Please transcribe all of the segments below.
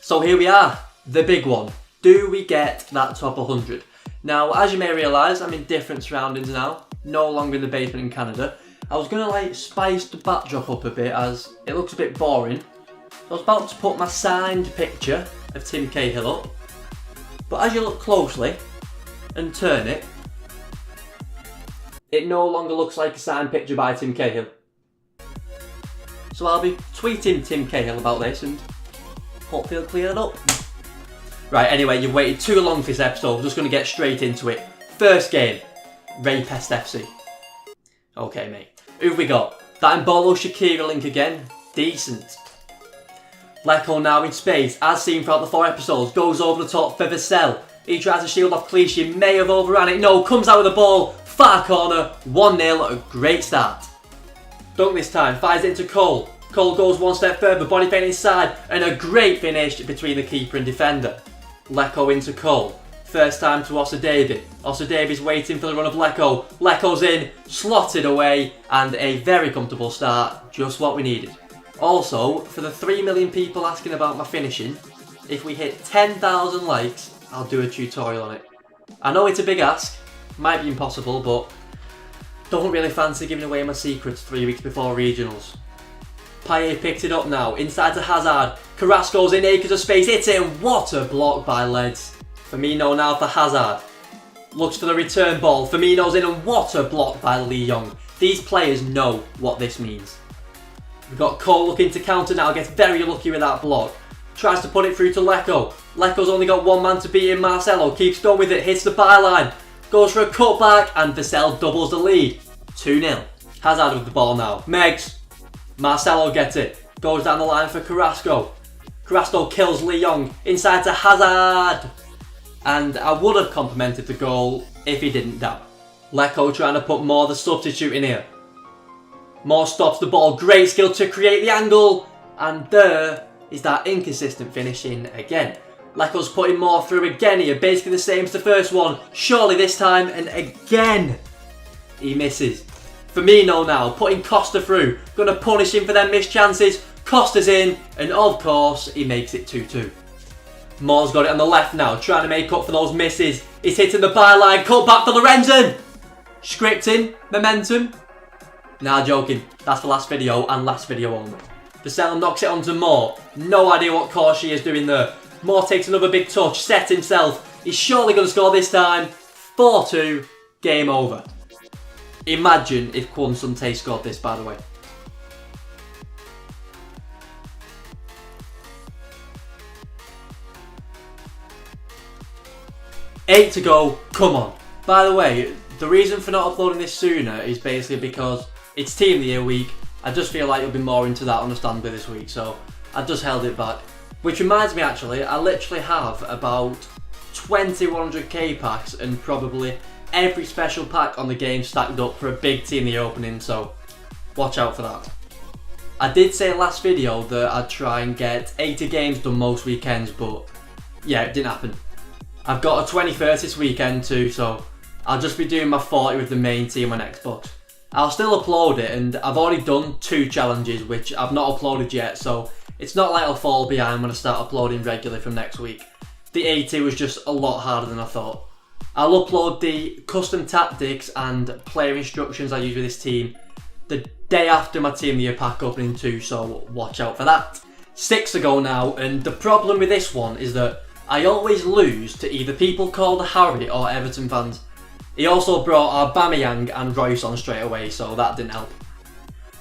So here we are, the big one. Do we get that top 100? Now, as you may realise, I'm in different surroundings now. No longer in the basement in Canada. I was going to spice the backdrop up a bit as it looks a bit boring. So I was about to put my signed picture of Tim Cahill up. But as you look closely and turn it, it no longer looks like a signed picture by Tim Cahill. So I'll be tweeting Tim Cahill about this and hopefully he'll clear it up. Right, anyway, you've waited too long for this episode. We're just going to get straight into it. First game, Rapest FC. Okay, mate. Who have we got? That Embolo Shaqiri link again. Decent. Lecco now in space, as seen throughout the 4 episodes, goes over the top for Vassell. He tries to shield off Clichy, may have overran it. No, comes out with the ball. Far corner, 1-0, a great start. Dunk this time, fires it into Cole. Cole goes one step further, body feint inside, and a great finish between the keeper and defender. Lecco into Cole. First time to Osadebe. Osadebe's waiting for the run of Lecco. Lecco's in, slotted away, and a very comfortable start, just what we needed. Also, for the 3 million people asking about my finishing, if we hit 10,000 likes, I'll do a tutorial on it. I know it's a big ask, might be impossible, but don't really fancy giving away my secrets 3 weeks before regionals. Payet picked it up now, inside to Hazard. Carrasco's in acres of space, hits it, and what a block by Leds. Firmino now for Hazard. Looks for the return ball, Firmino's in, and what a block by Lee Young. These players know what this means. We've got Cole looking to counter now, gets very lucky with that block. Tries to put it through to Lecco. Lecco's only got one man to beat him, Marcelo. Keeps going with it, hits the byline. Goes for a cutback, and Vassell doubles the lead. 2-0. Hazard with the ball now. Megs. Marcelo gets it. Goes down the line for Carrasco. Carrasco kills Lee Young. Inside to Hazard. And I would have complimented the goal if he didn't down. Lecco trying to put Moore the substitute in here. Moore stops the ball. Great skill to create the angle. And there is that inconsistent finishing again. Lecco's putting Moore through again here. Basically the same as the first one. Surely this time. And again, he misses. Firmino now, putting Costa through. Going to punish him for their missed chances. Costa's in. And of course, he makes it 2-2. Moore's got it on the left now, trying to make up for those misses. He's hitting the byline, cut back for Lorenzen. Scripting, momentum. Nah, joking. That's the last video and last video only. Vassell knocks it onto Moore. No idea what course she is doing there. Moore takes another big touch, sets himself. He's surely going to score this time. 4-2, game over. Imagine if Kwon Sung-tae scored this, by the way. Eight to go, come on. By the way, the reason for not uploading this sooner is basically because it's Team of the Year week. I just feel like you'll be more into that understandably this week, so I just held it back. Which reminds me actually, I literally have about 20 100k packs and probably every special pack on the game stacked up for a big Team of the Year opening, so watch out for that. I did say last video that I'd try and get 80 games done most weekends, but yeah, it didn't happen. I've got a 21st this weekend too, so I'll just be doing my 40 with the main team on Xbox. I'll still upload it, and I've already done 2 challenges which I've not uploaded yet, so it's not like I'll fall behind when I start uploading regularly from next week. The 80 was just a lot harder than I thought. I'll upload the custom tactics and player instructions I use with this team the day after my Team of the Year pack opening too, so watch out for that. 6 to go now, and the problem with this one is that I always lose to either people called Harry or Everton fans. He also brought Aubameyang and Royce on straight away, so that didn't help.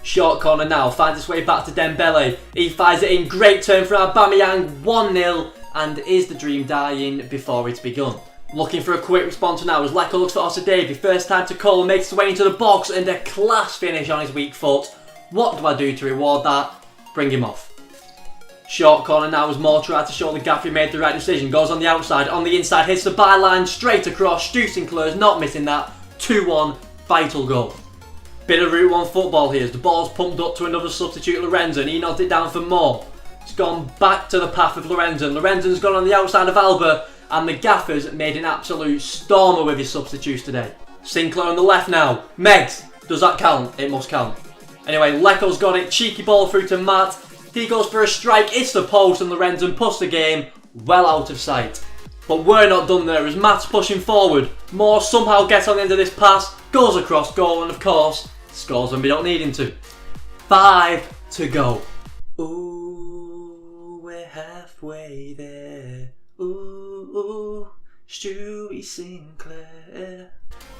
Short corner now, finds its way back to Dembele. He fires it in, great turn for Aubameyang, 1-0, and is the dream dying before it's begun? Looking for a quick response now as Lecco looks for Osadebe. First time to Cole, makes his way into the box, and a class finish on his weak foot. What do I do to reward that? Bring him off. Short corner now as Moore tried to show the gaffer he made the right decision. Goes on the outside, on the inside, hits the byline, straight across. Stu Sinclair's not missing that. 2-1, vital goal. Bit of Route 1 football here as the ball's pumped up to another substitute, Lorenzen. He nods it down for Moore. It's gone back to the path of Lorenzen. Lorenzen's gone on the outside of Alba, and the gaffers made an absolute stormer with his substitutes today. Sinclair on the left now. Megs, does that count? It must count. Anyway, Lecco's got it. Cheeky ball through to Matt. He goes for a strike, it's the post, and Lorenzen puts the game well out of sight. But we're not done there as Matt's pushing forward. Moore somehow gets on the end of this pass, goes across goal, and of course, scores when we don't need him to. 5 to go. Ooh, we're halfway there. Ooh, Stewie Sinclair.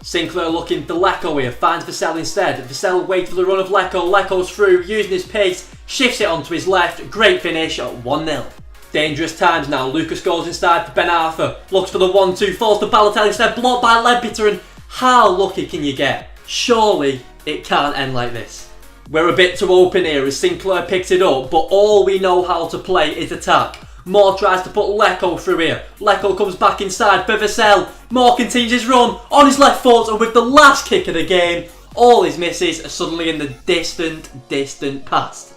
Sinclair looking for Lecco here, finds Vassell instead. Vassell waits for the run of Lecco. Lecco's through, using his pace, shifts it onto his left. Great finish at 1-0. Dangerous times now. Lucas goes inside for Ben Arthur. Looks for the 1-2, falls to Balotelli instead, blocked by Leadbitter. And how lucky can you get? Surely it can't end like this. We're a bit too open here as Sinclair picks it up, but all we know how to play is attack. Moore tries to put Lecco through here. Lecco comes back inside for Vassell. Moore continues his run on his left foot, and with the last kick of the game, all his misses are suddenly in the distant past.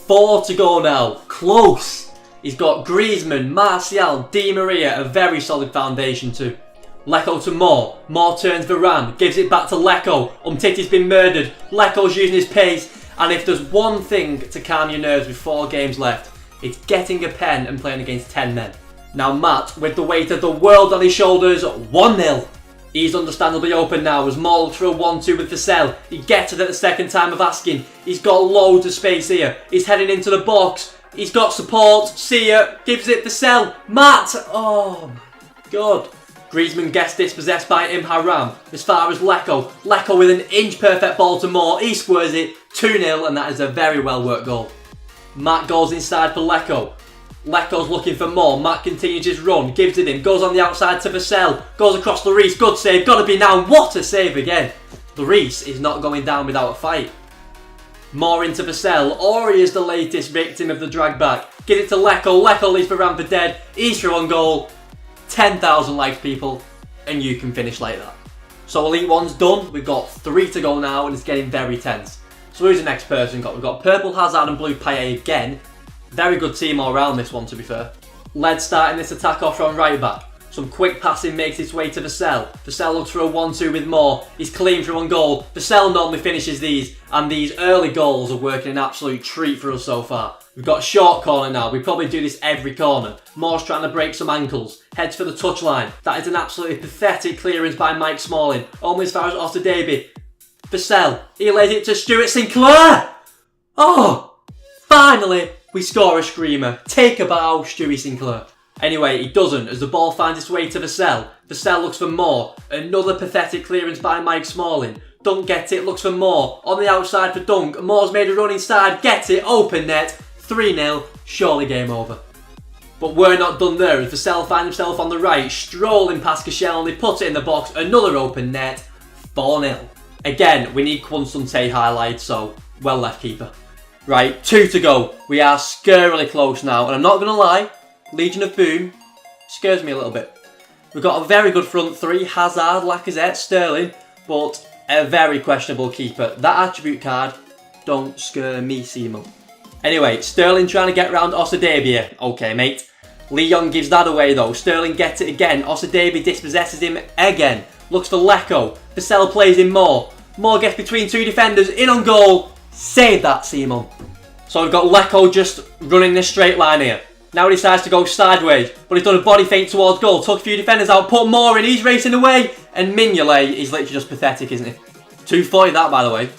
4 to go now. Close. He's got Griezmann, Martial, Di Maria, a very solid foundation too. Lecco to Moore. Moore turns Varane, gives it back to Lecco. Umtiti's been murdered. Lecco's using his pace, and if there's one thing to calm your nerves with 4 games left, it's getting a pen and playing against 10 men. Now Matt, with the weight of the world on his shoulders, 1-0. He's understandably open now as Moore looks for a 1-2 with Vassell. He gets it at the second time of asking. He's got loads of space here. He's heading into the box. He's got support. See ya. Gives it Vassell. Matt! Oh my god. Griezmann gets dispossessed by Haram as far as Lecco. Lecco with an inch perfect ball to Moore. He squares it. 2-0, and that is a very well worked goal. Matt goes inside for Lecco. Lecco's looking for more. Matt continues his run, gives it him, goes on the outside to Vassell, goes across Lloris, good save, gotta be now, what a save again. Lloris is not going down without a fight. More into Vassell, or he is the latest victim of the drag back. Give it to Lecco, Lecco leaves Varane for dead, he's through on goal. 10,000 likes people, and you can finish like that. So Elite One's done, we've got 3 to go now, and it's getting very tense. So who's the next person got? We've got Purple Hazard and Blue Payet again. Very good team all round this one, to be fair. Led starting this attack off from right back. Some quick passing makes its way to Vassell. Vassell looks for a 1-2 with Moore. He's clean for one goal. Vassell normally finishes these, and these early goals are working an absolute treat for us so far. We've got a short corner now. We probably do this every corner. Moore's trying to break some ankles. Heads for the touchline. That is an absolutely pathetic clearance by Mike Smalling. Almost as far as Osadebe. Vassell. He lays it to Stuart Sinclair. Oh! Finally, we score a screamer. Take a bow, Stewie Sinclair. Anyway, he doesn't as the ball finds its way to Vassell. Vassell looks for Moore. Another pathetic clearance by Mike Smalling. Dunk gets it, looks for Moore. On the outside for Dunk. Moore's made a run inside, gets it, open net. 3-0, surely game over. But we're not done there as Vassell finds himself on the right, strolling past Kashel, and he puts it in the box. Another open net, 4-0. Again, we need Kwon highlights, so well left keeper. Right, 2 to go. We are scarily close now, and I'm not going to lie, Legion of Boom scares me a little bit. We've got a very good front three, Hazard, Lacazette, Sterling, but a very questionable keeper. That attribute card don't scare me, Simon. Anyway, Sterling trying to get round Osadebe. Okay, mate. Leon gives that away though. Sterling gets it again. Osadebe dispossesses him again. Looks for Lecco. Vassell plays in Moore. Moore gets between 2 defenders. In on goal. Save that, Simon. So we've got Lecco just running this straight line here. Now he decides to go sideways, but he's done a body feint towards goal. Took a few defenders out, put Moore in, he's racing away. And Mignolet is literally just pathetic, isn't he? 240 that, by the way.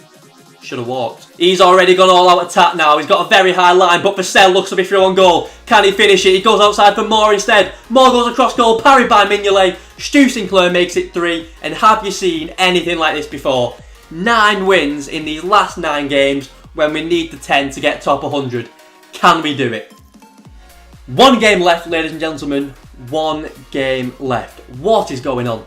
Should have walked. He's already gone all out attack now. He's got a very high line, but Vassell looks to be through on goal. Can he finish it? He goes outside for Moore instead. Moore goes across goal, parried by Mignolet. Stu Sinclair makes it 3. And have you seen anything like this before? 9 wins in these last 9 games when we need the 10 to get top 100. Can we do it? 1 game left, ladies and gentlemen. 1 game left. What is going on?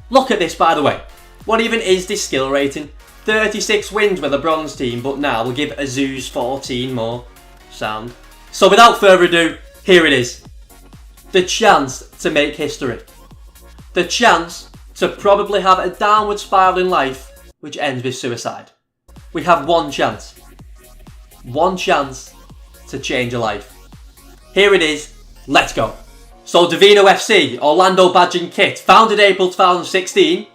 Look at this, by the way. What even is this skill rating? 36 wins with a bronze team, but now we'll give Azuz 14 more. Sound. So without further ado, here it is. The chance to make history. The chance to probably have a downward spiral in life which ends with suicide. We have 1 chance. 1 chance to change a life. Here it is. Let's go. So Divino FC, Orlando badge and kit, founded April 2016.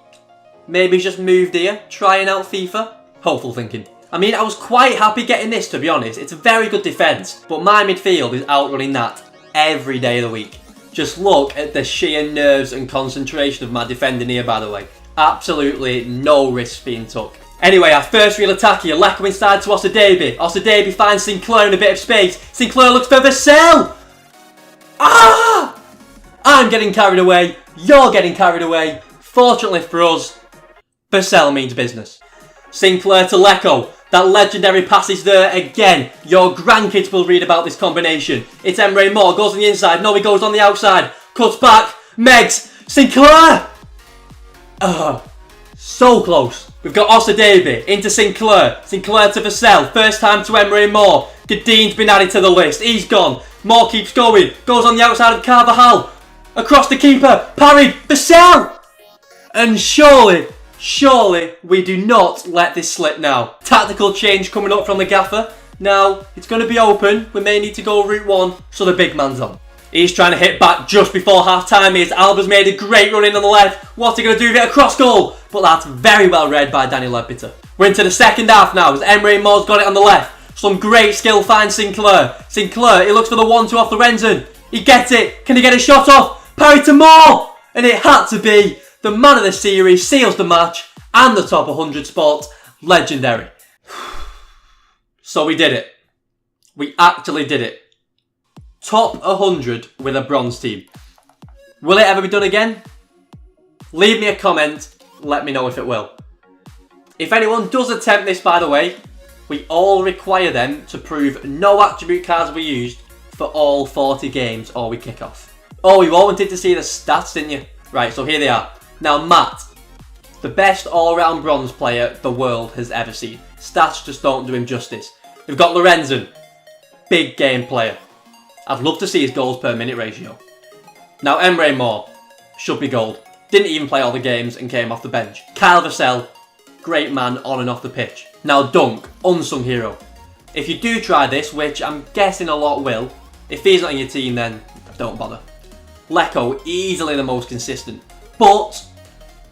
Maybe he's just moved here, trying out FIFA. Hopeful thinking. I mean, I was quite happy getting this, to be honest. It's a very good defence, but my midfield is outrunning that every day of the week. Just look at the sheer nerves and concentration of my defending here, by the way. Absolutely no risks being took. Anyway, our first real attack here. Lecco inside to Osadebe. Osadebe finds Sinclair in a bit of space. Sinclair looks for Vassell. Ah! I'm getting carried away. You're getting carried away. Fortunately for us, Vassell means business. Sinclair to Lecco. That legendary pass is there again. Your grandkids will read about this combination. It's Emre Moore. Goes on the inside. No, he goes on the outside. Cuts back. Megs. Sinclair. So close. We've got Osadebe into Sinclair. Sinclair to Vassell. First time to Emre Moore. Gadin's been added to the list. He's gone. Moore keeps going. Goes on the outside of Carvajal. Across the keeper. Parried. Vassell. And surely we do not let this slip now. Tactical change coming up from the gaffer. Now, it's going to be open. We may need to go route one, so the big man's on. He's trying to hit back just before half-time. Alba's made a great run in on the left. What's he going to do? Get a cross goal. But that's very well read by Danny Leadbitter. We're into the second half now as Emre Moore's got it on the left. Some great skill finds Sinclair. Sinclair, he looks for the 1-2 off Lorenzen. He gets it. Can he get a shot off? Parry to Moore. And it had to be. The man of the series seals the match and the top 100 spot. Legendary. So we did it. We actually did it. Top 100 with a bronze team. Will it ever be done again? Leave me a comment. Let me know if it will. If anyone does attempt this, by the way, we all require them to prove no attribute cards were used for all 40 games or we kick off. Oh, you all wanted to see the stats, didn't you? Right, so here they are. Now, Matt, the best all-round bronze player the world has ever seen. Stats just don't do him justice. We've got Lorenzen, big game player. I'd love to see his goals per minute ratio. Now, Emre Moore should be gold. Didn't even play all the games and came off the bench. Kyle Vassell, great man on and off the pitch. Now, Dunk, unsung hero. If you do try this, which I'm guessing a lot will, if he's not in your team, then don't bother. Lecco, easily the most consistent. But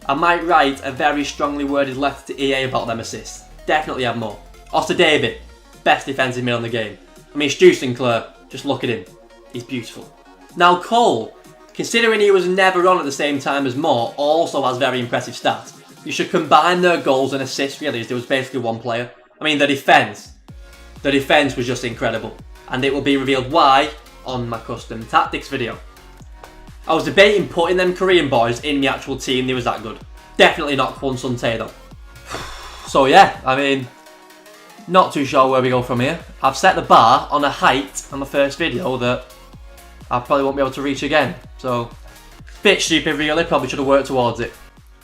I might write a very strongly worded letter to EA about them assists. Definitely have more. Osadebe, best defensive mid on the game. I mean, Stu Sinclair, just look at him. He's beautiful. Now Cole, considering he was never on at the same time as Moore, also has very impressive stats. You should combine their goals and assists really, as there was basically one player. I mean, the defence was just incredible. And it will be revealed why on my custom tactics video. I was debating putting them Korean boys in the actual team, they was that good. Definitely not Kwon Sun Tae though. So yeah, I mean, not too sure where we go from here. I've set the bar on a height on the first video that I probably won't be able to reach again. So, bit stupid really, probably should have worked towards it.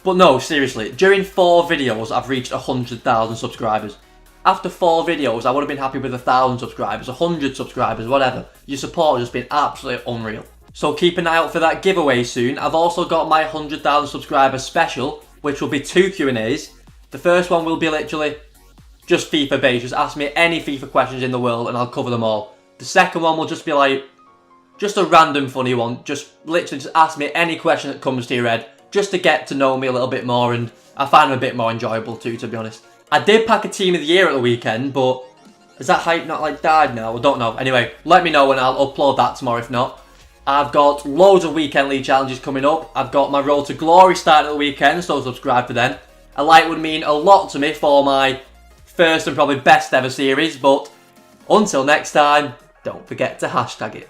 But no, seriously, during 4 videos I've reached 100,000 subscribers. After 4 videos I would have been happy with 1,000 subscribers, 100 subscribers, whatever. Your support has just been absolutely unreal. So keep an eye out for that giveaway soon. I've also got my 100,000 subscribers special, which will be 2 Q&As. The first one will be literally just FIFA based. Just ask me any FIFA questions in the world and I'll cover them all. The second one will just be like, just a random funny one. Just literally just ask me any question that comes to your head, just to get to know me a little bit more, and I find them a bit more enjoyable too, to be honest. I did pack a team of the year at the weekend, but has that hype not like died now? I don't know. Anyway, let me know and I'll upload that tomorrow if not. I've got loads of weekend league challenges coming up. I've got my Road to Glory starting at the weekend, so subscribe for them. A like would mean a lot to me for my first and probably best ever series, but until next time, don't forget to hashtag it.